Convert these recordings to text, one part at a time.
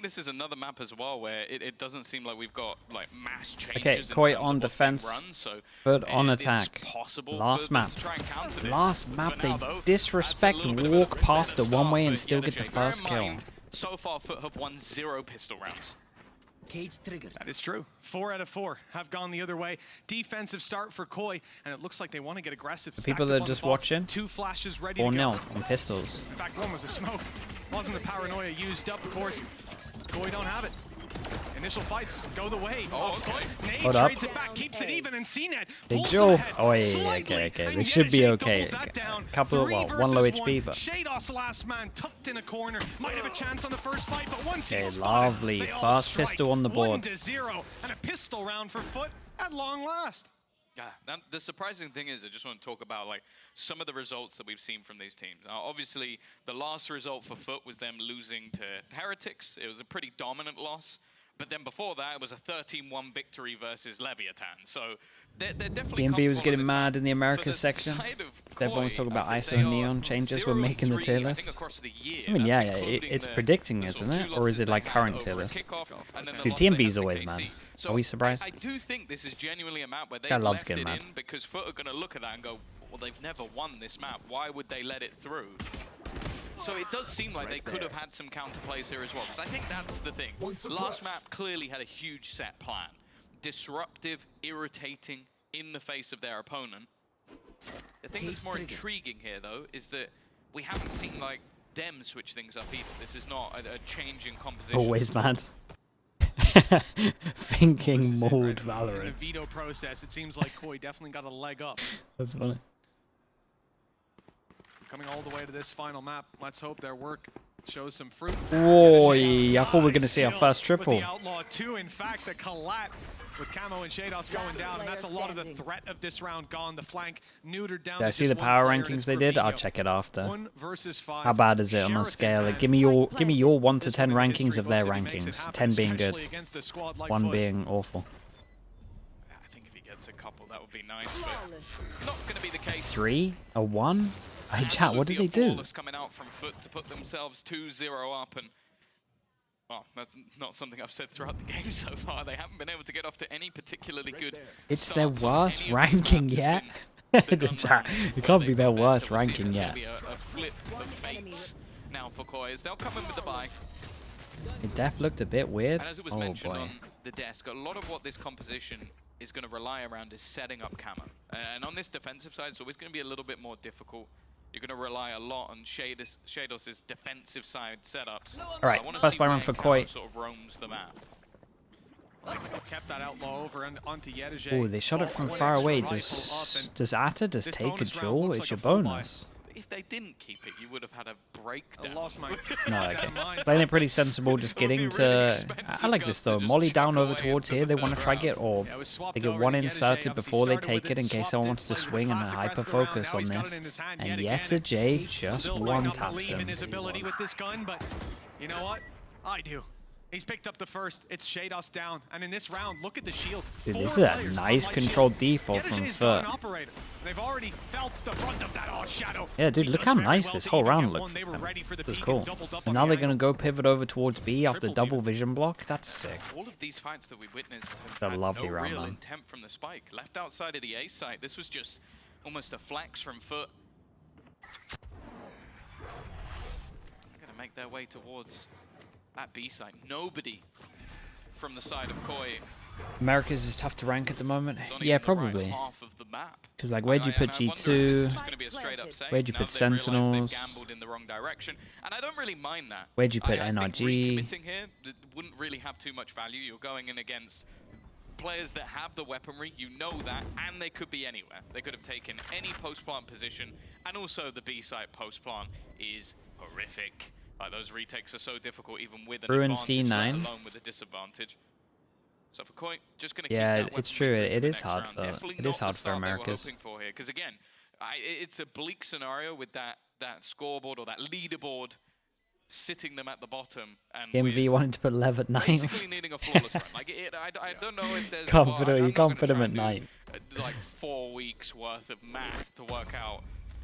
This is another map as well where it doesn't seem like we've got like mass changes. Okay, Koi on defense, FUT on attack. Last map. Last map, they disrespect and walk past the one way and still get the first kill. So far, FUT have won 0 pistol rounds. Cage triggered. That is true. 4 out of 4 have gone the other way. Defensive start for Koi, and it looks like they want to get aggressive. The people that are just watching, 2 flashes ready 4-0 to go. on pistols. In fact, one was a smoke. Wasn't the paranoia used up, of course. Koi don't have it. Initial fights go the way. Oh, okay. Nate Hold up. trades it back, keeps it even, and CNET Big pulls Joe. ahead Oh, yeah, slightly, okay. and They should be Yedishey okay. doubles that down. Couple of, 3 well, versus 1 low 1. HP, but. Shados, last man, tucked in a corner. Might have a chance on the first fight, but once Okay, he's lovely. spotted, they all Fast strike. pistol on the board. 1-0, and a pistol round for FUT at long last. Yeah, now, the surprising thing is I just want to talk about like some of the results that we've seen from these teams. Now, obviously, the last result for FUT was them losing to Heretics. It was a pretty dominant loss. But then before that, it was a 13-1 victory versus Leviathan. So they're definitely BNB was getting comfortable in mad this in the map. Americas For the section. side of Everyone was Koi, talking about I ISO think and they Neon are changes were making the 0-3, tier I think, list. across the year. I mean, That's yeah, including it's the predicting, sort of isn't it? 2 Or is losses it like they had current over tier a list? kickoff, and then the Dude, loss they had TMB's to always KC. mad. So Are we surprised? I do think this is genuinely a map where they Guy loves left getting it mad. in because FUT are going to look at that and go, well, they've never won this map. Why would they let it through? So it does seem like they could have had some counterplays here as well, because I think that's the thing. Last map clearly had a huge set plan. Disruptive, irritating, in the face of their opponent. The thing that's more intriguing here, though, is that we haven't seen like them switch things up either. This is not a change in composition. Always mad. Thinking mode In Valorant. the veto process, it seems like Koi definitely got a leg up. That's funny. Coming all the way to this final map, let's hope their work shows some fruit. Oi, I thought we were going to see our first triple. With the Outlaw 2, in fact, the collat with Camo and Shados going down, and that's a lot of the threat of this round gone. The flank neutered down. Yeah, I see the power rankings they did. I'll check it after. 1 versus 5. How bad is it on a scale? Like, give me your 1 to 10 rankings of their rankings. 10 being good, 1 being awful. I think if he gets a couple, that would be nice, but not going to be the case. 3? A 1? Hey, chat, what did they do? Coming out from FUT to put themselves 2-0 up, and well, that's not something I've said throughout the game so far. They haven't been able to get off to any particularly good. It's their starts on worst any of these ranking maps. It's yet. been the The gun chat, rounds it where can't they be their got there, worst so we'll see if ranking there's gonna yet. be a flip of fates now for Koi as they'll come in with the buy. The def looked a bit weird. And as it was Oh mentioned boy. on the desk, a lot of what this composition is going to rely around is setting up camo. And on this defensive side, it's always going to be a little bit more difficult. You're going to rely a lot on Shados' defensive side setups. Alright, first buy run for Koi. Sort of roams the map. Kept that Outlaw over and onto Yedishey. Oh, they shot it from far away. Does Atta just take a duel? It's your bonus. If they didn't keep it, you would have had a breakdown. I lost my No, okay. Playing it pretty sensible, just getting to... I like this though. Molly down over towards here. They want to try get orb. They get 1 inserted before they take it in case someone wants to swing and hyper focus on this. And Yeta J just 1 taps him. his ability with this gun, but you know what? I do. He's picked up the first. It's Shados down. And in this round, look at the shield. Dude, 4 this is a players nice on light controlled shield. default from Yedishey's got an FUT. operator. They've already felt the brunt of that. Oh, Shadow. Yeah, dude, He look does how very nice well this to whole even round get looked. one. They were ready for the This is peak cool. and doubled up And on now the they're going to angle. go pivot over towards B after Tripled double even. vision block. That's sick. All of these fights that we witnessed A have had lovely no round, real man. intent from the spike. Left outside of the A site, this was just almost a flex from FUT. They're going to make their way towards that B site. Nobody from the side of Koi. Americas is tough to rank at the moment. Is on Yeah, even the right probably. half of the map. Because, like, where'd you put And I wonder if this is G2? just gonna be a straight up save. Where'd you Now put they've realized they've Sentinels? gambled in the wrong direction, and I don't really mind that. Where'd you put I think NRG? recommitting here wouldn't really have too much value. You're going in against players that have the weaponry, you know that, and they could be anywhere. They could have taken any post-plant position, and also the B site post-plant is horrific. Like, those retakes are so difficult, even with an Ruin advantage, C9. let alone with a disadvantage. So for Koi, just going to Yeah, keep that it's weaponry true. through to It the is next hard round. for- Definitely it not is the hard for start they were Americas. hoping for here, because again, it's a bleak scenario with that scoreboard or that leaderboard sitting them at the bottom, and MV with wanted to put Lev at 9th. basically needing a flawless run. Like I don't know if there's Can't put him- I'm you not can't gonna put him try at and do, 9th. like 4 weeks worth of math to work out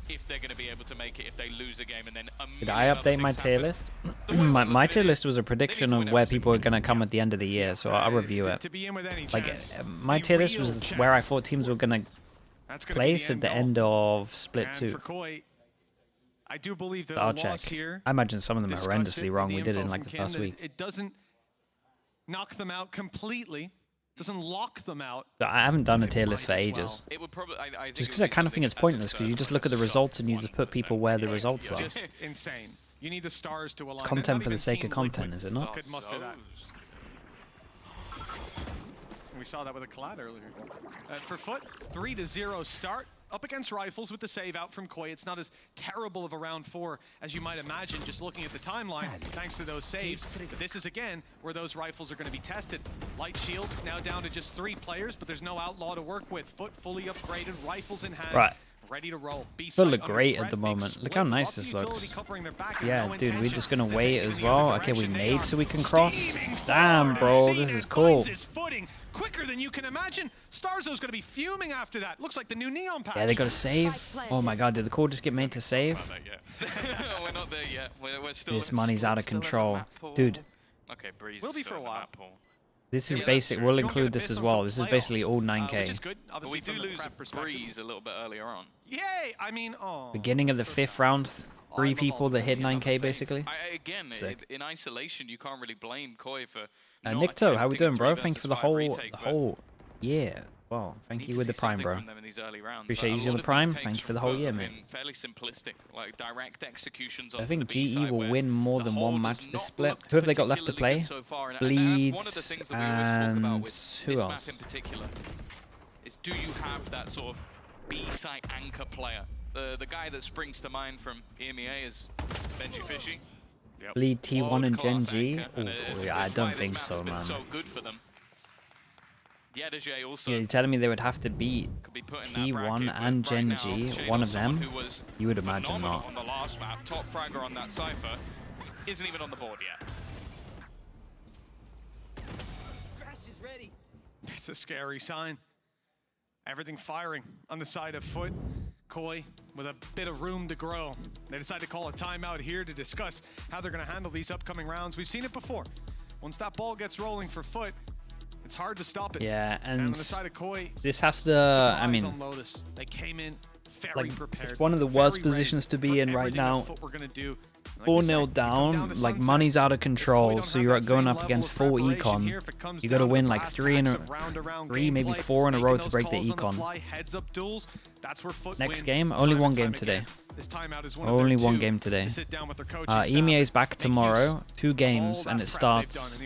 if they're going to be able to make it if they lose a game and then Did I update my tier list? my tier list was a prediction of where people were going to come at the end of the year, so I'll review it. Like, my tier list was where I thought teams were going to place at the end of Split 2. I do believe that I'll check. I imagine some of them are horrendously wrong. We did it in like the first week. It doesn't knock them out completely. Doesn't lock them out. I haven't done a tier list for ages. It would probably, just because I kind of think it's pointless, because you just look at the results and you just put people where the results are. Just insane. You need the stars to align. It's content for the sake of content, is it not? Could muster that. We saw that with a Collide earlier. For FUT, 3-0 start. Up against Rifles with the save out from Koi. It's not as terrible of a round 4 as you might imagine just looking at the timeline, thanks to those saves. But this is, again, where those Rifles are going to be tested. Light Shields now down to just 3 players, but there's no Outlaw to work with. FUT fully upgraded, Rifles in hand. Right. Ready to roll. Still look great at the moment. Look how nice this looks. Yeah, dude, we're just gonna wait as well. Okay, we made so we can cross. Damn, bro, this is cool. Quicker than you can imagine. Starzo's gonna be fuming after that. Looks like the new Neon patch. Yeah, they got to save. Oh my god, did the call just get made to save? We're not there yet. We're still. This money's out of control, dude. Okay, Breeze. Will be for a while. This is basic. We'll include this as well. This is basically all 9K. Which is good. But we do lose Breeze a little bit earlier on. Yay! I mean, oh. Beginning of the 5th round, 3 people that hit 9K basically. Again, in isolation, you can't really blame Koi for. Nikto, how we doing, bro? Thank you for the whole year. Wow, thank you with the Prime, bro. Appreciate you using the Prime. Thank you for the whole year, man. Fairly simplistic, like direct executions. I think GE will win more than one match this split. Who have they got left to play? Bleeds and who else? In particular, is do you have that sort of B-site anchor player? The guy that springs to mind from EMEA is Benji Fishy. Bleed T1 and Gen G? Ooh, I don't think so, man. So good for them. Yeah, also. You're telling me they would have to beat T1 and Gen G, one of them? You would imagine not. On the last map, top fragger on that Cypher isn't even on the board yet. It's a scary sign. Everything firing on the side of FUT. Koi with a bit of room to grow. They decide to call a timeout here to discuss how they're going to handle these upcoming rounds. We've seen it before. Once that ball gets rolling for FUT, it's hard to stop it. Yeah, and on the side of Koi, this has to, I mean, they came in very like, prepared. It's one of the worst positions to be in right now. 4-0 down, like money's out of control, so you're going up against full econ. You got to win like 3, maybe 4 in a row to break the econ. Next game, only one game today. Only one game today. EMEA is back tomorrow, 2 games, and it starts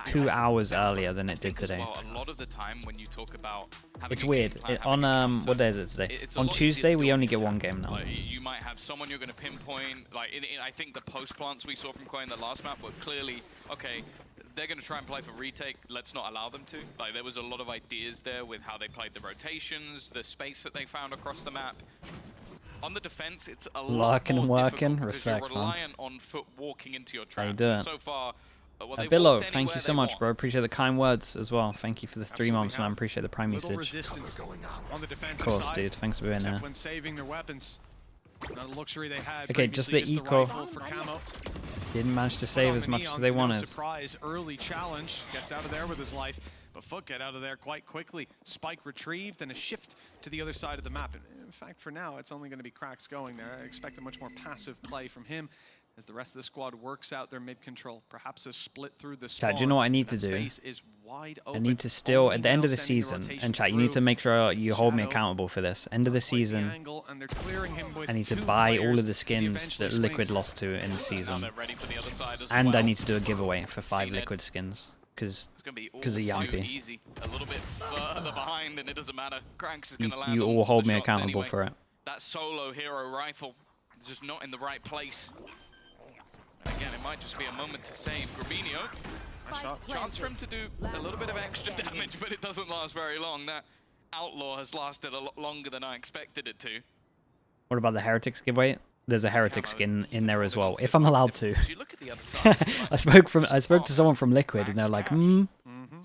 2 hours earlier than it did today. A lot of the time when you talk about it's weird. On what day is it today? On Tuesday we only get 1 game now. Like, you might have someone you're going to pinpoint. Like I think the post plants we saw from Koi in the last map were clearly okay. They're going to try and play for retake. Let's not allow them to. Like there was a lot of ideas there with how they played the rotations, the space that they found across the map. On the defense, it's a lot more difficult because you're reliant on FUT walking into your traps. And so far. Billo, thank you so much, bro. Appreciate the kind words as well. Thank you for the 3 months, man. Appreciate the Prime usage. Of course, dude. Thanks for being there. Okay, just the eco. Didn't manage to save as much as they wanted. Surprise early challenge gets out of there with his life, but FUT get out of there quite quickly. Spike retrieved and a shift to the other side of the map. In fact, for now, it's only going to be Cracks going there. I expect a much more passive play from him. As the rest of the squad works out their mid-control, perhaps a split through the spawn. Chat, do you know what I need to do? I need to still, at the end of the season, and chat, you need to make sure you hold me accountable for this. End of the season, I need to buy all of the skins that Liquid lost to in the season. And I need to do a giveaway for 5 Liquid skins. Because of Yampy. A little bit further behind, and it doesn't matter. Cranks is gonna land. You all hold me accountable for it. That solo hero rifle is just not in the right place. Again, it might just be a moment to save. Grabinho, chance for him to do a little bit of extra damage, but it doesn't last very long. That Outlaw has lasted a lot longer than I expected it to. What about the Heretics giveaway? There's a Heretic skin in there as well, if I'm allowed to. I spoke to someone from Liquid, and they're like,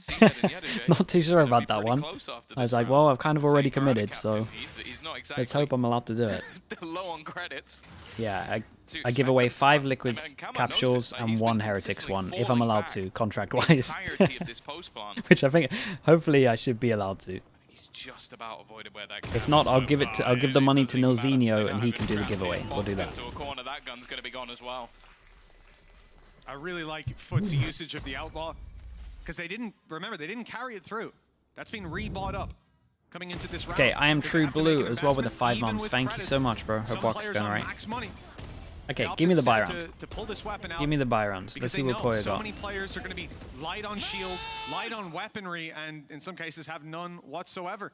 seen that in the other game. Not too sure Gonna be about that pretty one. close after I was this like, round. well, I've kind of already Saying Corona committed, so captain, he's not exactly let's hope I'm allowed to do it. low on credits. Yeah, to I give expect away them. 5 liquid And Camo knows capsules this, like, and he's 1 been heretics consistently one, if I'm falling allowed back to, the contract-wise. entirety of this post plant. Which I think, hopefully, I should be allowed to. He's just about avoided where that If not, I'll Camo's give low. it. I'll give the It money doesn't to even matter. They Nilzinho, don't and he have can do the trapped giveaway. in, We'll do boxed that. into a corner. That gun's going to be gone as well. I really like FUT's usage of the Outlaw, because they didn't carry it through. That's been rebought up coming into this round. Okay, I am Because they true have to make blue an as well with the investment 5 even months. with Thank you credits. so much, bro. Hope Some Box is players going on alright. max money. Okay, They give me the opted buy instead rounds. to pull this weapon out Give me the buy rounds. because Let's see they what know Koya so got. many players are going to be light on shields, light on weaponry, and in some cases have none whatsoever.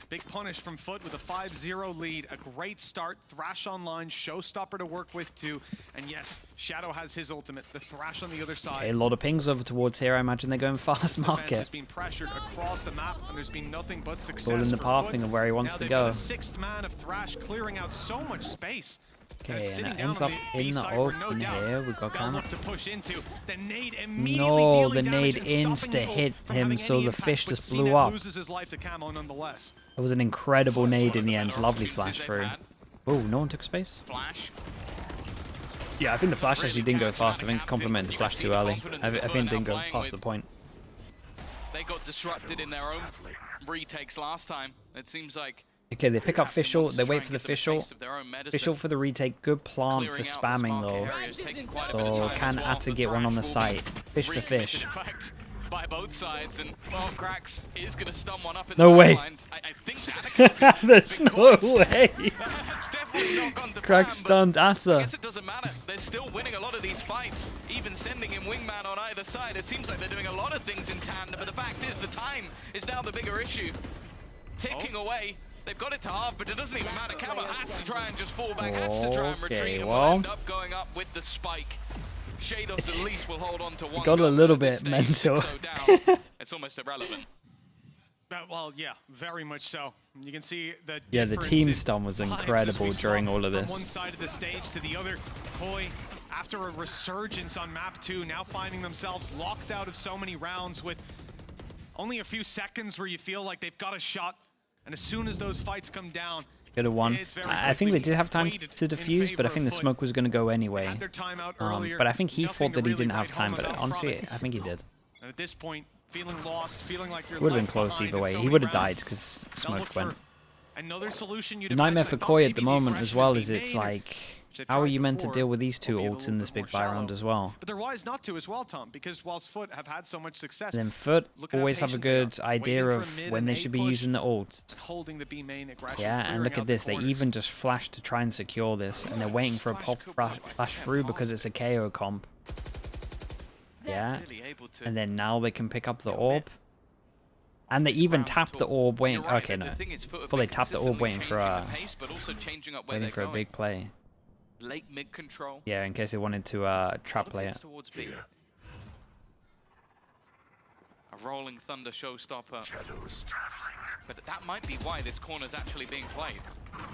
Big punish from FUT with a 5-0 lead. A great start. Thrash online, showstopper to work with too. And yes, Shadow has his ultimate. The Thrash on the other side. Okay, a lot of pings over towards here. I imagine they're going fast Defense market. has been pressured across the map, and there's been nothing but success. All in the for pathing FUT. of where he wants Now to they've go. got a 6th man of Thrash clearing out so much space. Okay, and Sitting it down ends on up the in B the side where no open doubt here. We got they'll Camo. look to push into. The nade immediately No, dealing the damage nade and stopping insta-hit from him, having so any the impact, fish but just blew CNET up. loses his life to Camo nonetheless. It was an incredible nade in the end. Lovely Pieces flash they've through. had. Oh, no one took space? Flash. Yeah, I think the flash Really actually didn't go can't fast. I shoot think at a complimented the captain. flash You too can see early. the confidence I that think it FUT didn't now go playing past the with. point. They got disrupted in their own retakes last time. It seems like Okay, they pick up Captain Fischl. wants They to try wait and for the get them a Fischl. taste of their own medicine. Fischl for the retake. Good plant for Clearing out this spamming market though. area is taking quite a bit of So time can as well. Atta The get one on the Thrash will be site. Fish for fish. recommitted, in fact, by both sides, and well, Cracks is going to stun one up in No the way. lines. I think Anaconda's There's been no caught. way. It's definitely not gone to Crack plan, stunned but I Atta. guess it doesn't matter. They're still winning a lot of these fights, even sending in Wingman on either side. It seems like they're doing a lot of things in tandem, but the fact is the time is now the bigger issue. Ticking away. They've got it to half, but it doesn't even matter. Camo has to try and just fall back, has to try and retreat, Okay, and well. will end up going up with the spike. Shados at least will hold on to one. got a gun little at this bit stage, mental. 6-0 down. It's almost irrelevant. Well, yeah, very much so. You can see the Yeah, the difference team in stun was vibes as we incredible saw during all of from this. one side of the stage to the other. Koi, after a resurgence on map 2, now finding themselves locked out of so many rounds with only a few seconds where you feel like they've got a shot. And as soon as those fights come down, Could have won. it's very I think they quickly did have time weighted to in defuse, but I favor think the of FUT. smoke was going to go anyway. Had their timeout earlier, But I think he nothing thought to that he really didn't have write time, home but about honestly, from it. I think he did. And at this point, feeling lost, feeling like you're Would have been left close behind either in way. so He many would have died rounds. because They'll look smoke went. for another solution. The nightmare for Koi at the moment as well is it's like, how are you meant to deal with these two ults in this big buy round as well? But they're wise not to as well, Tom, because whilst FUT have had so much success, And then FUT look at how always have a patient they are, good idea waiting for of a mid when and they A should be push, using the ult. holding the B main aggression. Yeah, and clearing look out at the this. They corners. even just flash to try and secure this, and they're waiting for a pop flash through because it's a KO comp. Yeah, Really able to and then now they can pick up the orb. And they even tap the orb waiting. You're right, Okay, the no. thing is, FUT have Well, they been tap the orb consistently waiting for changing the pace, but also changing up where waiting they're for a going. big play. Late mid control. Yeah, in case they wanted to trap play it. Towards B. A rolling thunder showstopper. But that might be why this corner's actually being played.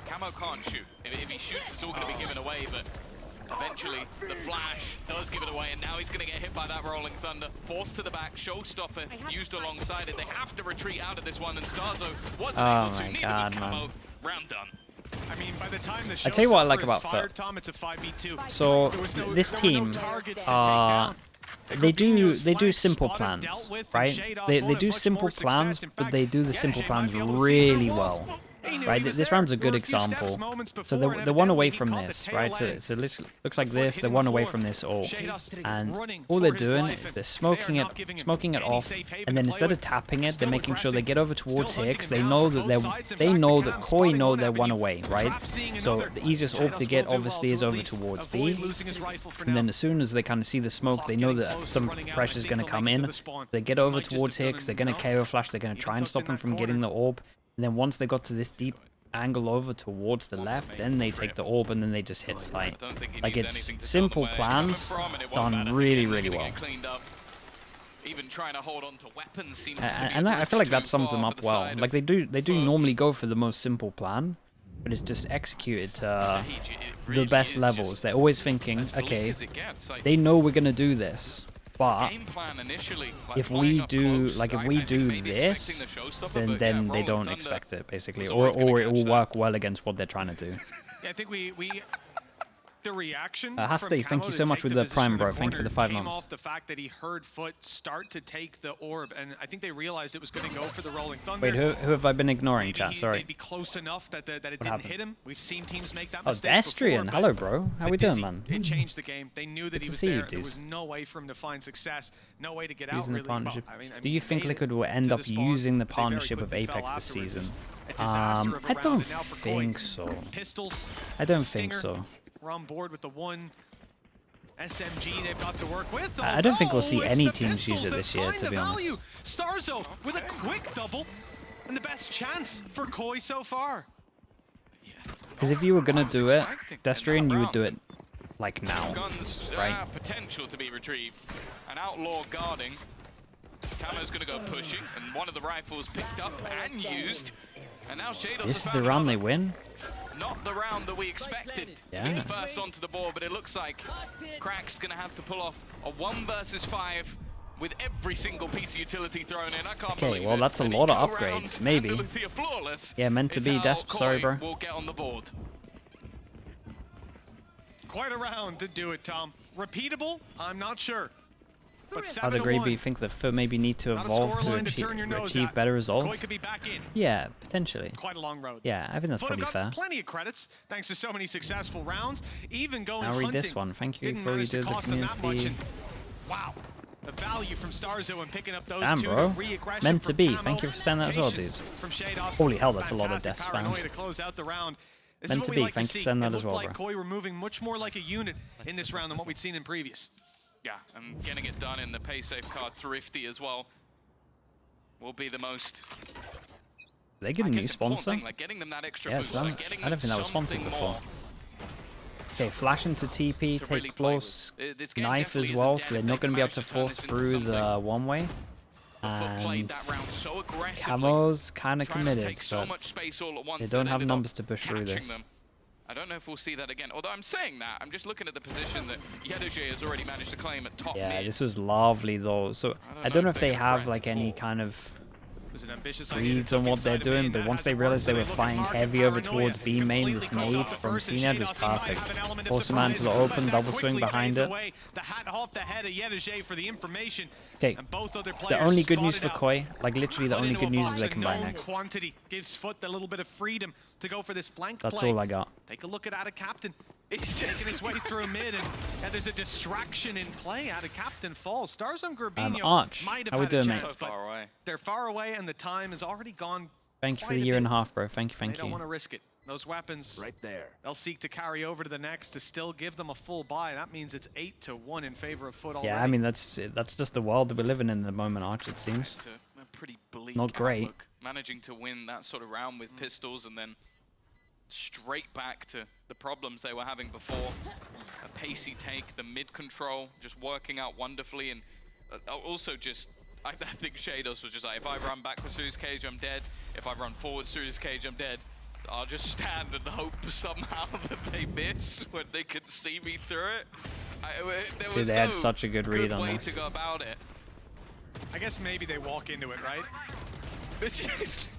Camo can't shoot. If he shoots, it's all going to be given away, but eventually the flash does give it away, and now he's going to get hit by that rolling thunder. Forced to the back, showstopper used alongside it. They have to retreat out of this one, and Starzo wasn't Oh able to. my Neither God, was Camo. man. Round done. I mean, by the time the I tell you what I like showstopper about is fired, FUT. Tom, it's a 5v2. So There was this there were no team, targets to take down. they do Flank simple spotted, plans, dealt with, and right? Shadows They wanted do much simple more success. plans, In but fact, they do the yeah, simple Shade might plans be able to see really who it was. well. He knew Right, he was this there. round's a There good were a few steps, example. moments So before, they're one away evidently he from caught the this, tail right? So, end. so it looks like FUT this. They're hitting one the away floor. from this ult, Shadows and running all for they're his doing life, is and they're smoking they are it, not giving him smoking it any off, safe haven and to then play instead with. of tapping it, Still they're making sure they aggressing, get over towards still here because they hunting know down that both sides. In they fact, know the that Cam Koi spotting know one they're one avenue, away, the right? Trap seeing So another. the easiest ult to Shadows get will do obviously well is to at over least towards avoid B. losing his rifle for And now. then as soon as they kind of see the smoke, Clock they know getting that close, some running out. I pressure's think going to they'll come make it to in. the spawn. They get over Might just towards have here done because they're going to KO flash. They're going to Even try and tucked stop in him that from getting the corner. orb. And then once they got to this deep angle over towards the left, then they take the orb and then they just hit sight. Don't think he Like, needs it's anything to simple tell them where he's plans coming from, and it won't done matter. really, Again, really they're gonna well. get cleaned up. Even trying to hold on to weapons seems to be And I feel like that too sums them far up for the well. side Like of they do FUT. normally go for the most simple plan, but it's just executed to Stage, it the really best is levels. just They're always thinking, as bleak okay, as it gets. Like, they know we're gonna do this. But game plan initially, like if flying we up do close, like if I we think do maybe this, expecting the showstopper, then but then yeah, they Rolling don't Thunder expect it basically, was or always gonna it catch will that. work well against what they're trying to do. Yeah, I think we the reaction Hasti, from thank Camo you to so much take with the the Prime, position in bro. Thank you for the corner 5 came months. off the fact that he heard FUT start to take the orb, and I think they realized it was going to go for the Rolling Thunder. Wait, who have I been ignoring, Maybe chat? Sorry. they'd be close enough that it didn't happened? hit him. We've seen teams make that Oh, mistake Destrian. before, Hello, bro. How we doing, man? It changed the game. They knew that Good he to was see you, there. There dude. was no way for him to find success, no way to get out Using the really. partnership. Well, I mean, Do you think made it Liquid will end to up the spawn, using the but they very partnership of quickly fell Apex this afterwards. It was season? a disaster of a I round, don't and now for Koi, think so. Pistols, I don't think Stinger, so. We're on board with the one SMG they've got to work with. I don't think we'll although see it's any the teams use Pistols it that this year, find to the be honest. value. Starzo with a quick double and the best chance for Koi so far. Because if you were gonna do it, expecting in Destrian, that you would round. do it like now. Guns, right? potential to be retrieved. An outlaw guarding. Camo's gonna go pushing, and one of the rifles picked up and used. And now Shadows This is the round they win. Not the round that we expected to be Yeah. the first onto the board, but it looks like Crack's gonna have to pull off a 1 versus 5 with every single piece of utility thrown in. I can't Okay, believe well, it. that's a An lot of eco round upgrades, and maybe. Lithia flawless Yeah, meant to is be, how Desp. Sorry, Koi bro. will get on the board. Quite a round to do it, Tom. Repeatable? I'm not sure. But I'd agree, but you think that FUT maybe need to evolve to achieve better results? Koi could be back in. Yeah, potentially. Quite a long road. Yeah, I think that's FUT have probably got fair. plenty of credits thanks to so many successful rounds. Even going I'll read hunting this one. Thank you didn't for all you manage to do to the cost them that much. community. And wow, the value from Starzo and picking up those Damn, two. bro. The re-aggression Meant to from be. Camo, Thank you for saying that as well, patience dude. from Shados. Holy hell, that's a lot of Fantastic death paranoia spams. to close out the round. This Meant is to what be. we like Thank to you for see. saying that It as looked well, like bro. Koi were moving much more like a unit in this round than what we'd seen in previous. Yeah, and getting it done in the pay safe card, Thrifty as well, will be the most. They get a new important sponsor? thing, like getting them that extra Yeah, boost, so like getting I don't think that was something sponsored more before. Okay, flash into TP, to take really play close, with. This game knife definitely as isn't well, dead so they're if not they going to be able manage to to turn force this into through something. the one-way. FUT played And that round so aggressively, Camo's kind of trying to committed, take so but much space all at once. they don't that have ended up numbers to push through catching this. them. I don't know if we'll see that again. Although I'm saying that, I'm just looking at the position that Yedoje has already managed to claim at top Yeah, mid. this was lovely though. So I don't know if they're they gonna have threat like at any all. kind of It was an ambitious idea reads to on tuck what they're inside of doing, main. but That once they hasn't realized they worked, were so they flying look at heavy over Paranoia. towards B main, Completely this closed nade off the from first, and CNED was Shados, he might perfect. have an element of Force him out into the surprise, open, but double that swing quickly behind fades it. away. The hat off the head of Yedoje for the information. Okay, And both other the players only good news for spotted out. Koi, like literally the Put only into good a news box is they a can buy known next. quantity gives FUT a little bit of freedom to go for this flank That's play. all I got. Take a look at Ada Captain. It's Taking just his way through mid, and there's a distraction in play. Ada Captain falls. Stars on Gurbino Arch, might have how we had doing, a mate? chance, so but far away. they're far away, and the time has already gone. Thank you for quite the a year bit. and a half, bro. Thank you, They thank don't you. want to risk it. Those weapons, Right there. they'll seek to carry over to the next to still give them a full buy. That means it's 8-1 in favor of FUT already. Yeah, I mean that's just the world that we're living in at the moment, Arch. It seems. It's a pretty bleak Not great. outlook. Managing to win that sort of round with pistols and then straight back to the problems they were having before. A pacey take, the mid control, just working out wonderfully, and also just, I think Shados was just like, if I run backwards through his cage, I'm dead. If I run forwards through his cage, I'm dead. I'll just stand and hope somehow that they miss when they can see me through it. There was Dude, they had no such a good read on way this. to go about it. I guess maybe they walk into it, right?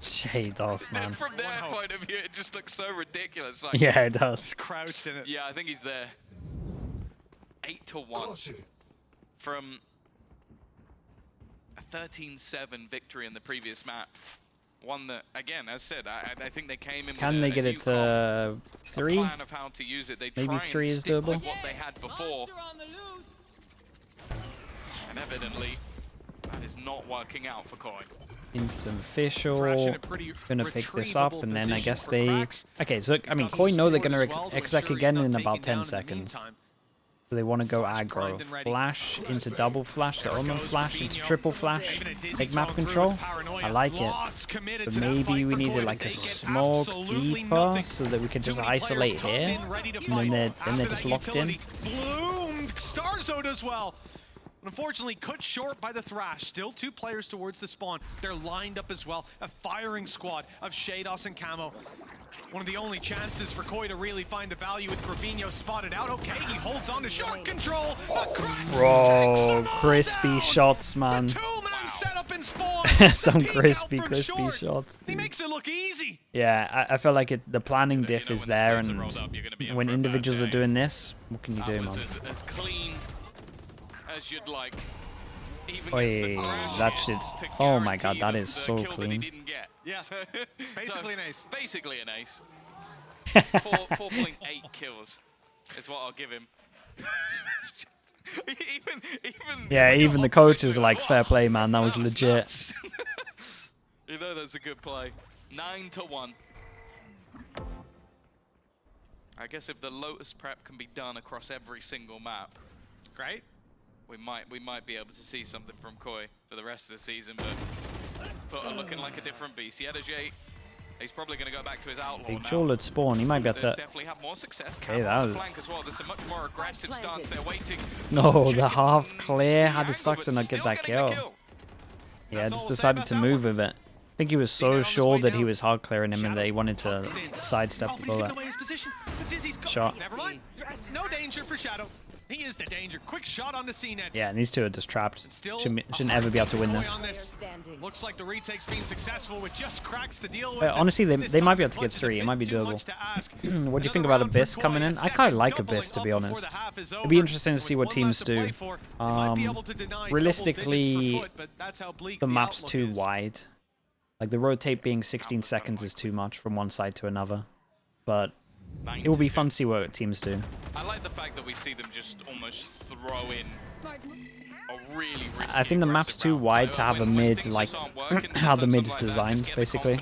Shados, man. From their One hope. point of view, it just looks so ridiculous. Like, Yeah, it does. Crouched in it. yeah, I think he's there. 8-1 from a 13-7 victory in the previous map. One that, again, as said, I think they came in with Can they get it to a 3? plan of how to use it. They Maybe try 3 and is stick doable? with what they had before, and evidently that is not working out for Koi. Instant official. Thrash in a pretty Gonna pick this up, retrievable and then I position guess for they. Cracks. Okay, so I He's mean, got Koi some know they're support gonna as well to exec ensure he's again not in taken about 10 down in the seconds. meantime. So they want to go Flash aggro. primed and ready. Flash into double flash to omen flash into Fabinho. triple flash. Even a dizzy Big map thrown through control. with Paranoia. I like it. Lots committed But to that maybe fight we for needed Koi, like but a they get smoke absolutely deeper nothing. so that we could Too just many players isolate tucked here. in, ready to And fight. then After they're that just locked in. utility, Bloom, Starzo does well. Unfortunately, cut short by the Thrash. Still 2 players towards the spawn. They're lined up as well. A firing squad of Shados and Camo. One of the only chances for Koi to really find the value with Gravino spotted out. Okay, he holds on to shot control. Bro, crispy shots, man. Two-man setup and spawn. Some crispy shots. He makes it look easy. Yeah, I feel like the planning diff is there, and when individuals are doing this, what can you do, man? As clean as you'd like. Oi, that shit's... Oh my god, that is so clean. Yeah, basically an ace. Basically an ace. 4.8 kills is what I'll give him. even the coaches are like, fair play, man. That was legit. You know that's a good play. 9-1. I guess if the Lotus prep can be done across every single map, great. We might be able to see something from Koi for the rest of the season, but FUT are looking like a different beast. He had a J. He's probably going to go back to his outlaw Big now. Joel at spawn. He might be able to... Definitely have more success. Okay, that was... Flank as well. There's a much more aggressive stance there waiting. No, the half clear had to suck to not get that kill. Yeah, just decided to move with it. I think he was so sure that he was hard clearing him and that he wanted to sidestep the bullet. Shot. Never mind. No danger for Shadow. He is the danger. Quick shot on the C-net. Yeah, and these two are just trapped. Shouldn't ever be able to win this. Looks like the retake's been successful with just cracks to deal with. Honestly, they might be able to get 3. It might be doable. What do you think about Abyss coming in? I kind of like Abyss, to be honest. It'd be interesting to see what teams do. Realistically, the map's too wide. Like, the rotate being 16 seconds is too much from one side to another. But it will be fun to see what teams do. I like the fact that we see them just almost throw in a really risky, I think the map's too wide to have a mid, like how the mid is designed, basically.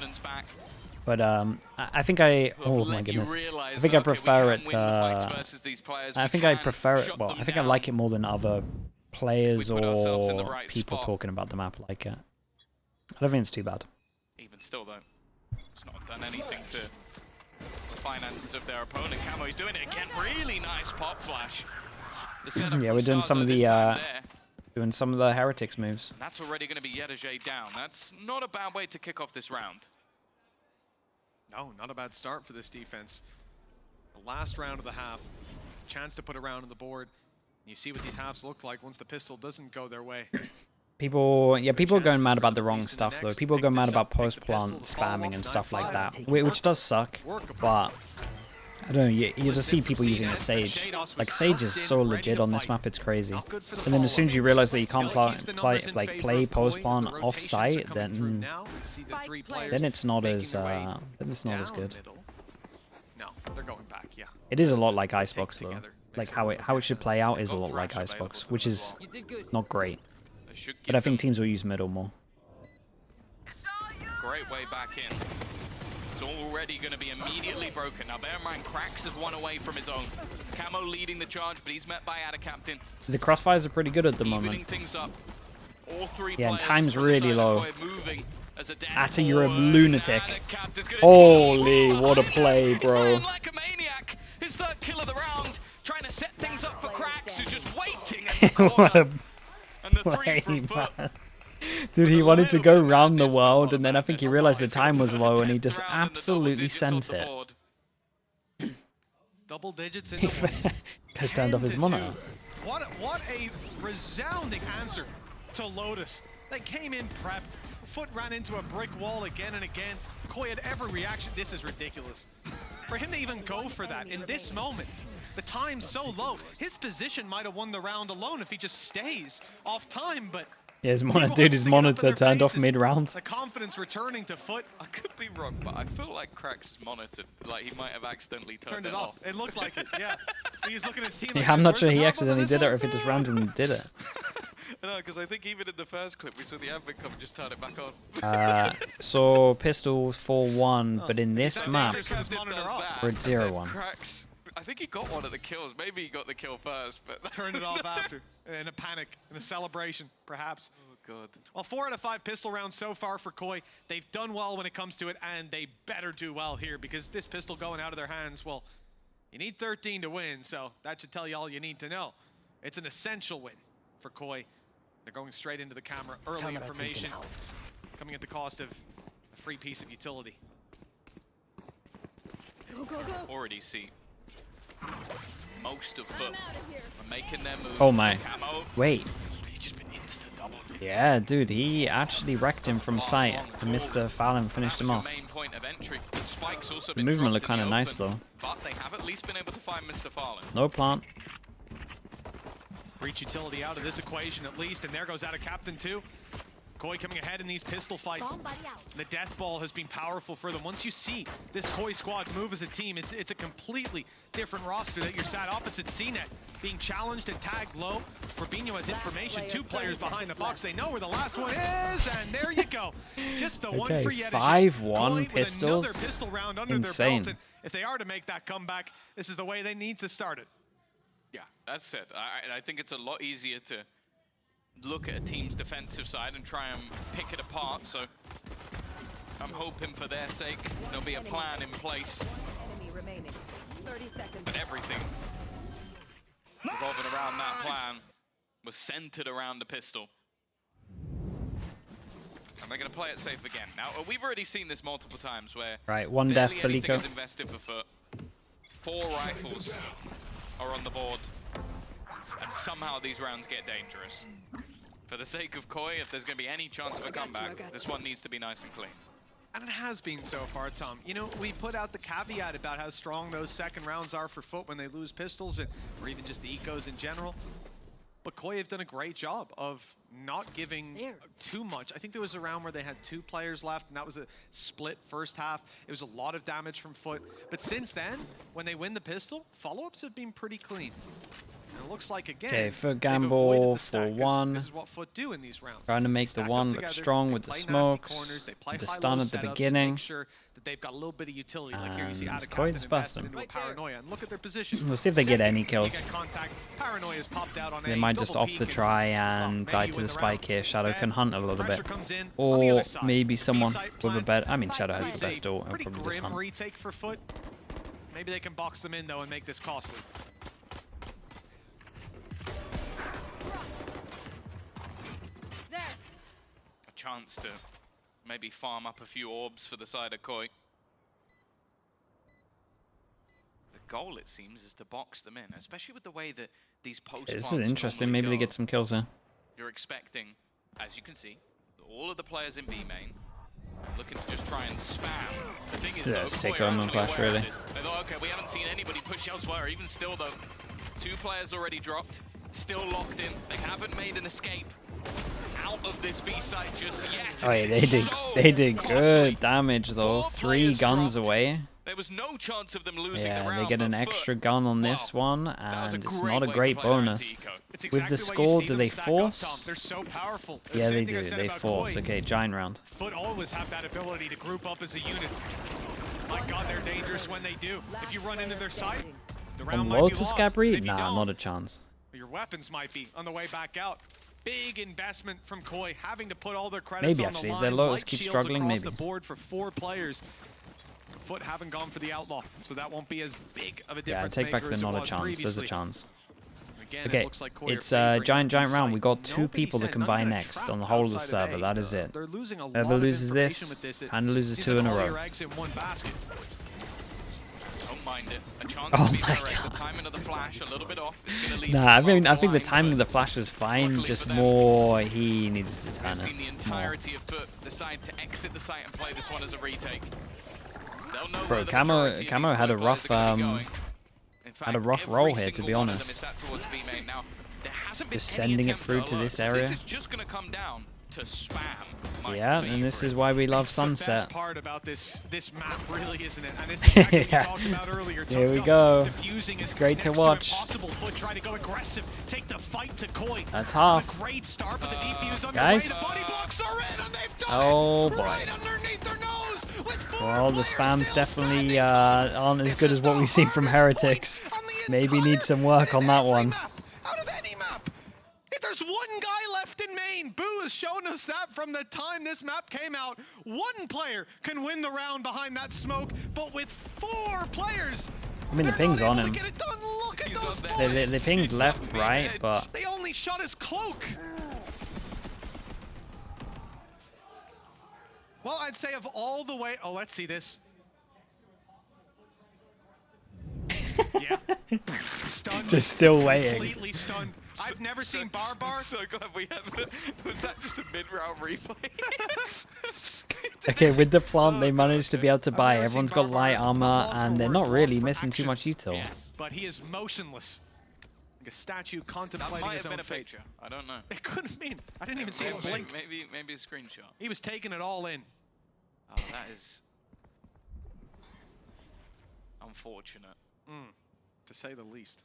But I think oh my goodness, I think I prefer it. I think I prefer it. Well, I think I like it more than other players or people talking about the map like it. I don't think it's too bad. Even still, though, it's not done anything to finances of their opponent. Camo's doing it again. Really nice pop flash. Yeah, we're doing some of the heretics moves. And that's already going to be Yedajay down. That's not a bad way to kick off this round. No, not a bad start for this defense. The last round of the half, chance to put a round on the board. You see what these halves look like once the pistol doesn't go their way. People are going mad about the wrong stuff, though. People are going mad about post-plant spamming and stuff like that, which does suck, but I don't know, you just see people using a Sage. Like, Sage is so legit on this map, it's crazy. And then as soon as you realize that you can't play post-plant off-site, then it's not as good. No, they're going back, yeah. It is a lot like Icebox, though. Like, how it should play out is a lot like Icebox, which is not great. But I think teams will use middle more. Great way back in. It's already going to be immediately broken. Now, bear in mind, Krax is one away from his own. Camo leading the charge, but he's met by Ada Captain. The crossfires are pretty good at the moment. Things up. All three yeah, and time's really low. Atta, you're a lunatic. Holy, what a play, bro. Like a maniac. His third kill of the round, trying to set things up for Krax, who's just waiting at the corner. And the three from FUT. Dude, he wanted to go round the world, and then I think he realized the time was low, and he just absolutely sent it. Double digits in the wins. Pissed off his monitor. What a resounding answer to Lotus. They came in prepped. FUT ran into a brick wall again and again. Koi had every reaction. This is ridiculous. For him to even go for that in this moment, the time's so low. His position might have won the round alone if he just stays off time, but yeah, his monitor turned off mid-round. The confidence returning to FUT. I could be wrong, but I feel like Krax's monitor, like he might have accidentally turned it off. It looked like it, yeah. He's looking at his team. Yeah, I'm not sure he accidentally did it or if it just randomly did it. No, because I think even in the first clip, we saw the admin come and just turn it back on. So pistol 4-1, but in this map, we're at 0-1. Krax, I think he got one of the kills. Maybe he got the kill first, but turned it off after, in a panic, in a celebration, perhaps. Oh god. Well, 4 out of 5 pistol rounds so far for Koi. They've done well when it comes to it, and they better do well here because this pistol going out of their hands, well, you need 13 to win, so that should tell you all you need to know. It's an essential win for Koi. They're going straight into the camera. Early information coming at the cost of a free piece of utility. already see most of FUT are making their move. Oh my. Camo. Wait. He's just been insta-doubled. Yeah, dude, he actually wrecked him from sight. And Mr. Fallon finished him off. Main point of entry. The spike's also The been movement dropped looked kind in of the nice, open, though. but they have at least been able to find Mr. Fallon. No plant. Breach utility out of this equation at least, and there goes out of Captain too. Koi coming ahead in these pistol fights. The death ball has been powerful for them. Once you see this Koi squad move as a team, it's a completely different roster that you're sat opposite CNET. Being challenged and tagged low. Fabinho has information, 2 players behind the box. They know where the last one is, and there you go. Just the one for Yetish. 5-1 pistols. Pistol round under Insane. their belt. And if they are to make that comeback, this is the way they need to start it. Yeah, that's it. I think it's a lot easier to look at a team's defensive side and try and pick it apart. So I'm hoping for their sake there'll be a plan in place. But everything revolving around that plan was centered around the pistol. And they're going to play it safe again. Now, we've already seen this multiple times where Right, one death for anything Lico. is invested for FUT. 4 rifles are on the board. And somehow these rounds get dangerous. For the sake of Koi, if there's going to be any chance of a comeback, this one needs to be nice and clean. And it has been so far, Tom. You know, we put out the caveat about how strong those second rounds are for FUT when they lose pistols, or even just the ecos in general. But Koi have done a great job of not giving too much. I think there was a round where they had 2 players left, and that was a split first half. It was a lot of damage from FUT. But since then, when they win the pistol, follow-ups have been pretty clean. And it looks like, again, Okay, FUT they've gamble avoided the for stack, 'cause 1. This is what FUT do in these rounds. Trying to make the Stack up 1 look together, strong they with the play nasty smokes, corners, they play the high-low stun at the setups to beginning. make sure that they've got a little bit of utility. Like here you see And out of Koi's Captain busting. invested into a paranoia. And look at their position. We'll see if they get any Second, kills. you get contact. Paranoia's popped out on They A, might just double opt to peek, try well, and maybe die you to win the the round. spike here. Shadow Instead, can hunt a little bit. pressure comes in on the Or other side. maybe The someone B-side with a plant better... I mean, Shadow has the leaves best a ult. He'll pretty probably just grim hunt. retake for FUT. Maybe they can box them in, though, and make this costly. A chance to maybe farm up a few orbs for the side of Koi. The goal, it seems, is to box them in, especially with the way that these post This is plants interesting. normally Maybe they go. get some kills here. You're expecting, as you can see, all of the players in B main looking to just try and spam. The thing is, Yeah, though, sick Koi are on actually Clash, aware of really. this. They thought, okay, we haven't seen anybody push elsewhere. Even still, though, 2 players already dropped, still locked in. They haven't made an escape out of this B site just yet. Oh yeah, It's so they did costly. good damage though. 4 3 players guns dropped. away. There was no chance of them losing the Yeah, round. they get an but extra FUT, gun on this wow, one, that was and it's great not a way to great play that bonus. anti-eco. It's With the exactly why you score, see do them they stack up, force? Tom. They're so powerful. The Yeah, same they thing I do. said They about force. Koi. Okay, giant round. FUT always have that ability to group up as a unit. My God, they're dangerous when they do. If you run into their side, the round On might be Lotus lost. Scabri? Maybe Nah, don't. not a chance. Your weapons might be on the way back out. Big investment from Koi, having to put all their credits Maybe on actually, the if line. their Lotus Light keep shields struggling, across maybe. the board for 4 players. FUT haven't gone for the outlaw, so that won't be as big of a Yeah, difference. take back maker the as it not a was chance. There's a previously. chance. Again, it Okay, looks like Koi are it's favoring giant the round. We got side. 2 Nobody people that said can none buy of the next trap on the whole of the outside server. A. That is it. They're losing a Whoever lot of loses this, information with this. It and loses seems 2 like in a all row. your eggs in one basket. Don't mind it. A chance Oh to be my direct. God. The timing of the flash a little bit off. It's gonna leave Nah, I them mean, I along think the line, timing of but the flash is fine. luckily Just for them, more, he needs to turn We've seen the it more. entirety of FUT decide to exit the site and play this one as a retake. They'll know Bro, where the Camo majority of these had a players rough, are gonna be going. In had a fact, rough every roll here, to single be one of them honest. is sat towards B main. Now, there hasn't been Just any sending it attempt through to to alert, this so area. This is just going to come down to spam. my Yeah, and this favorite. is why we love It's the best Sunset. part about this map, really, isn't it? And this is exactly what Yeah. you talked about earlier. Here we Tucked go. up, diffusing It's is great to next watch. impossible. FUT try to go aggressive, take the fight to Koi. That's A half. great start, but the defuse guys. underway. The body blocks are in, and they've done Oh, it boy. right underneath their nose. With 4 Well, the players spams still definitely standing, Tom. aren't as This good is as what the we've seen from hardest Heretics. point on the Maybe entire need some work on that every one. map, out of any map. If there's one guy left in main, Boo has shown us that from the time this map came out. One player can win the round behind that smoke, but with 4 players, I mean, the they're ping's not on able him. to get it done. Look at He's those on there. bullets. They pinged He's left, on the right, edge. but They only shot his cloak. Well, I'd say of all the way, oh, let's see this. Yeah. Stunned. Just still waiting. Completely stunned. I've never seen Barbar. So glad we had. Was that just a mid-round replay? Okay, with the plant, they managed to be able to buy. Everyone's got light armor, and they're not really missing too much util. Yes. But he is motionless. Like a statue That contemplating might his have own been a fate. picture. I don't know. It could have been. I didn't even see him blink. Maybe a screenshot. He was taking it all in. Oh, that is unfortunate. To say the least.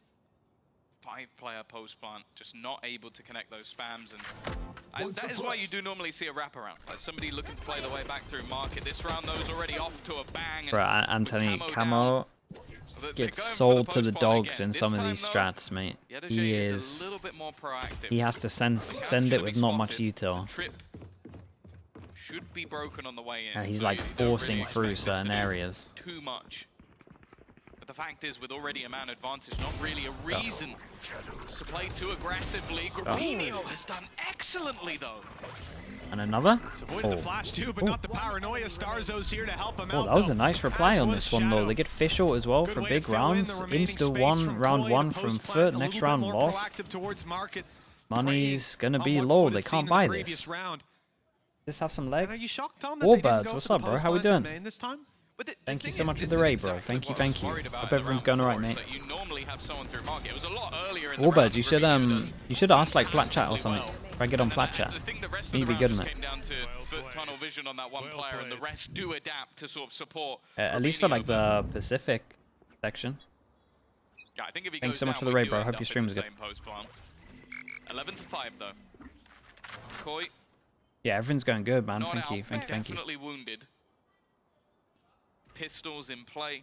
5-player post plant, just not able to connect those spams, and that is why you do normally see a wraparound. Like somebody looking to play the way back through market. This round, though, is already off to a bang. Bro, I'm telling you, Camo gets sold to the dogs in some of these strats, mate. He is. A little bit more proactive. He has to send it with not much util. Trip should be broken on the way in. And he's so like you don't forcing really through expect this to certain do areas. Too much. But the fact is, with already a man advantage, not really a reason to play too aggressively. Grabinho has done excellently, though. And another? Avoided the flash too, but not the paranoia. Starzo's here to help him out. That was a nice reply on this one, though. They get fish ult as well for big rounds. Insta round one from FUT. Next round lost. Money's gonna be low. They can't buy this. Just have some legs. Warbirds, what's up, bro? How we doing? Thank you so much for the raid, bro. Thank you, thank you. Hope everyone's going alright, mate. Warbirds, you should ask like plat chat or something. Try get on plat chat. You'd be good in it. Tunnel vision on that one player, and the rest do adapt to sort of support. At least for like the Pacific section. Yeah, I think if he Thanks goes so much down, for the we raid, do bro. end Hope up your in stream's the good. same post plan. 11-5 though. Koi. Yeah, everything's going good, man. Not Thank out, you, thank you. Definitely wounded. Pistols in play.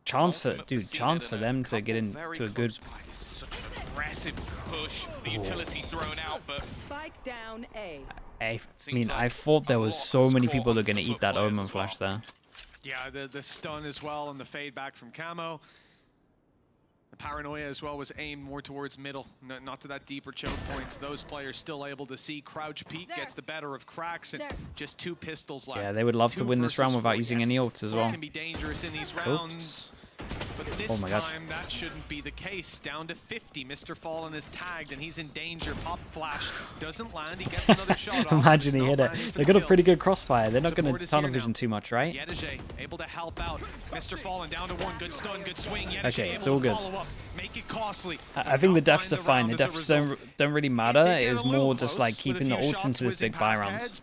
Chance for them to get into a good. Such an aggressive push. The utility thrown out, but Spike down A. I mean, I thought there was so many people that are going to eat that Omen flash there. Yeah, the stun as well and the fade back from Camo. The paranoia as well was aimed more towards middle, not to that deeper choke points. Those players still able to see. Crouch peek gets the better of Cracks, and just 2 pistols left. Yeah, they would love to win this round without using any ults as well. Can be dangerous in these rounds. But this time, that shouldn't be the case. Down to 50. Mr. Fallen is tagged, and he's in danger. Pop flash doesn't land. He gets another shot off. Imagine he hit it. They got a pretty good crossfire. They're not going to tunnel vision too much, right? Yedege able to help out. Mr. Fallen down to 1. Good stun, good swing. Yedege Okay, it's all good. Make it costly. I think the deaths are fine. The deaths don't really matter. It was more just like keeping the ults into this big buy rounds.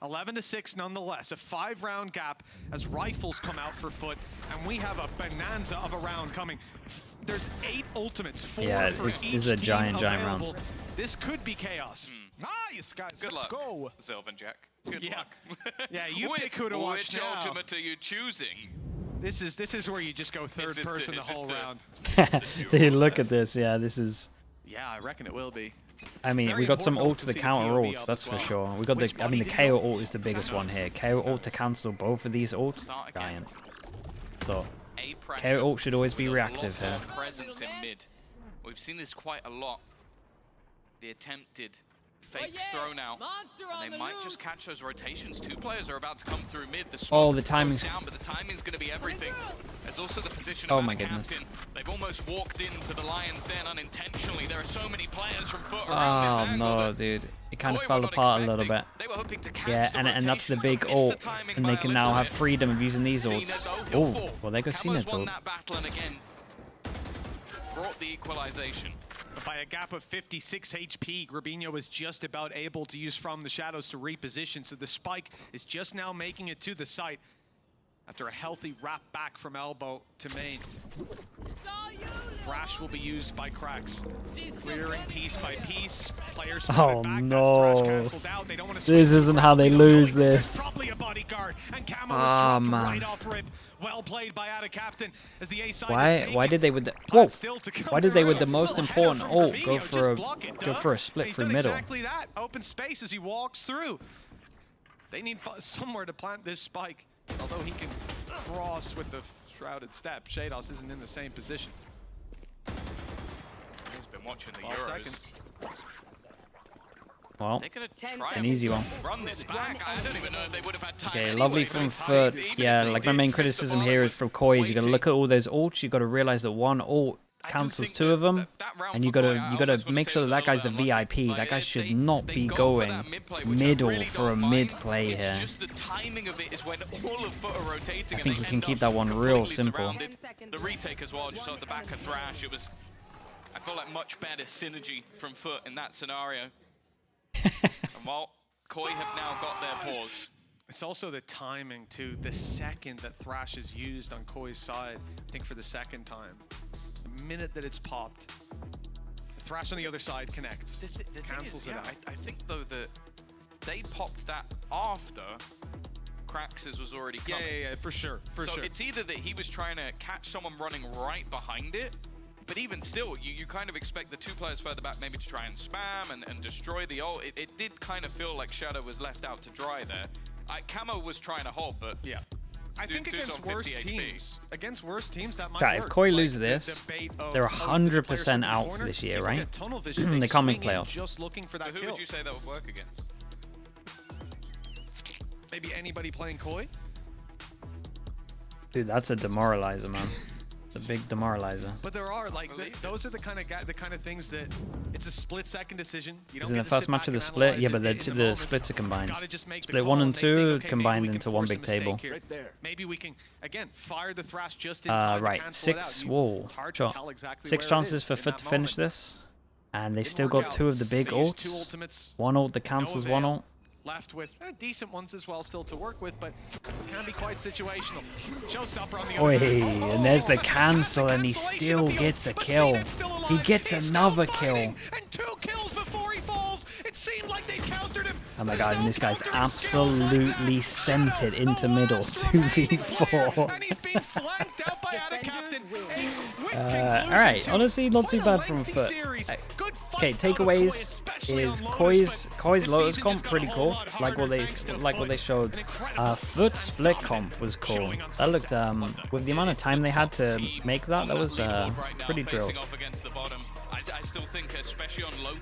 11-6 nonetheless, a 5-round gap as rifles come out for FUT, and we have a bonanza of a round coming. There's 8 ultimates, 4 for each this is a giant available. round. This could be chaos. Nice, guys. good Let's luck, go. Sylvan Jack. Good Yeah. luck. Yeah, you pick who to watch Which now. ultimate are you choosing? This is where you just go third person the whole round. Dude, look at this. Yeah, this is. Yeah, I reckon it will be. I mean, Very we got some important ult to the to see counter POV ult, up that's as for well. sure. We got the, I mean, the KO ult is the biggest one here. KO ult to cancel both of these ults, Start again. giant. So, A pressure KO ult should always be with a reactive lot here. of presence in mid. We've seen this quite a lot. The attempted fakes thrown out, and they might just catch those rotations. 2 players are about to come through mid. The Oh, smoke the timing's- goes down, but the timing's going to be everything. There's also the position Oh of my that goodness. captain. They've almost walked into the Lion's Den unintentionally. There are so many players from FUT around Oh this angle no, that dude. It kind of Koi fell were not apart a little bit. expecting. They were hoping to catch Yeah, the and that's the rotation, big missed the ult. timing And by they a can now little have bit. freedom of using these Seen it ults. though, he'll Oh, fall. well, they got Camo's Cena won ult. that battle, and again brought the equalization. By a gap of 56 HP, Grabinho was just about able to use From the Shadows to reposition, so the spike is just now making it to the site after a healthy wrap back from elbow to main. Thrash will be used by Cracks. Clearing piece by piece. Players spotted Oh, back. no. That's Thrash canceled out. They don't want to This switch. isn't how they There's lose this. Probably a bodyguard, and Camo Oh, was dropped man. right off rip. Well played by Ada Captain as the A side is taken. Why did they with the Still to come Why did they with through. the most Little important header from ult Grabinho, go just for block it, a Doug. split He's through done middle? Exactly that. Open space as he walks through. They need somewhere to plant this spike. Although he can cross with the shrouded step. Shados isn't in the same position. He's been watching the 12 Euros. seconds. Well, They're gonna try an easy one. Run this back. I don't even know if they would have had time. Okay, anyway, lovely but from it's FUT. even Yeah, if they like my did, main Test the criticism ball here was is from Koi. You got to waiting. look at all those ults. You got to realize that one ult I do cancels think 2 of them, that round and you for got Koi, to I you got almost to wanna make say sure was that a that guy's the little bit unlucky. VIP. Like, That guy if should they not be go for going that mid play, which I middle really for a don't mid mind. play It's here. just the timing of it is when all of FUT are rotating. I and think they you can end keep up that one real completely simple. surrounded. The retake as well, just off the back of Thrash. It was, I feel like, much better synergy from FUT in that scenario. And well, Koi have now got their pause. It's also the timing too. The second that Thrash is used on Koi's side, I think for the second time, the minute that it's popped, Thrash on the other side connects, The cancels thing is, it out. I think though that they popped that after Krax's was already coming. Yeah, for sure, for so sure. it's either that he was trying to catch someone running right behind it, but even still, you kind of expect the 2 players further back maybe to try and spam and destroy the ult. It did kind of feel like Shadow was left out to dry there. Camo was trying to hold, but yeah. I think Dude's against on 50 worse HP. teams, that might Right, work. if Koi Like, lose the this, debate of, they're oh, the players 100% from the out corner, this year, people right? get tunnel vision, They can't make swing in playoffs. just looking for that So who kill. would you say that would work against? Maybe anybody playing Koi? Dude, that's a demoralizer, man. It's a big demoralizer. But there are like Believe it. those are the kind of things that it's a split-second decision. You don't Is in get the to first sit match back of the and split? analyze Yeah, it but in the moment. splits are combined. Gotta just make the Split call 1 and and they 2 think, okay, maybe combined we can into one force a big table. mistake here. Maybe we can again fire the Thrash just in time to Right, cancel it out. 6. You- whoa. it's hard to Sure. tell exactly 6 where it chances is for in FUT that to finish moment. this, and they Didn't still work got out. 2 of the big They used 2 ults. ultimates. 1 ult that counts No as 1 avail. ult. Left with decent ones as well still to work with, but it can be quite situational. Showstopper on the Oi, other hand. and there's the and cancel, and he cancellation still of the ult, gets a but kill. Zenit's still alive. He gets He's another still kill. fighting, and 2 kills before he falls. It seemed like they countered him. Oh my There's god, no and this guy's countering skills like absolutely that. sent it Shadow, into the middle, last remaining player, 2v4. and he's being flanked out by Ada Captain. A quick Alright, conclusion honestly, not to too quite a bad from lengthy FUT. series. Good fight Okay, out of Koi, takeaways especially is on Koi's Lotus, but Lotus this comp season just pretty got a whole cool, lot like what harder thanks to they FUT. showed. An incredible FUT split comp was cool. showing on That looked Sunset. with the amount of time they had to make that, that was leaderboard right now, pretty facing drilled. off against the bottom. I still think, especially on low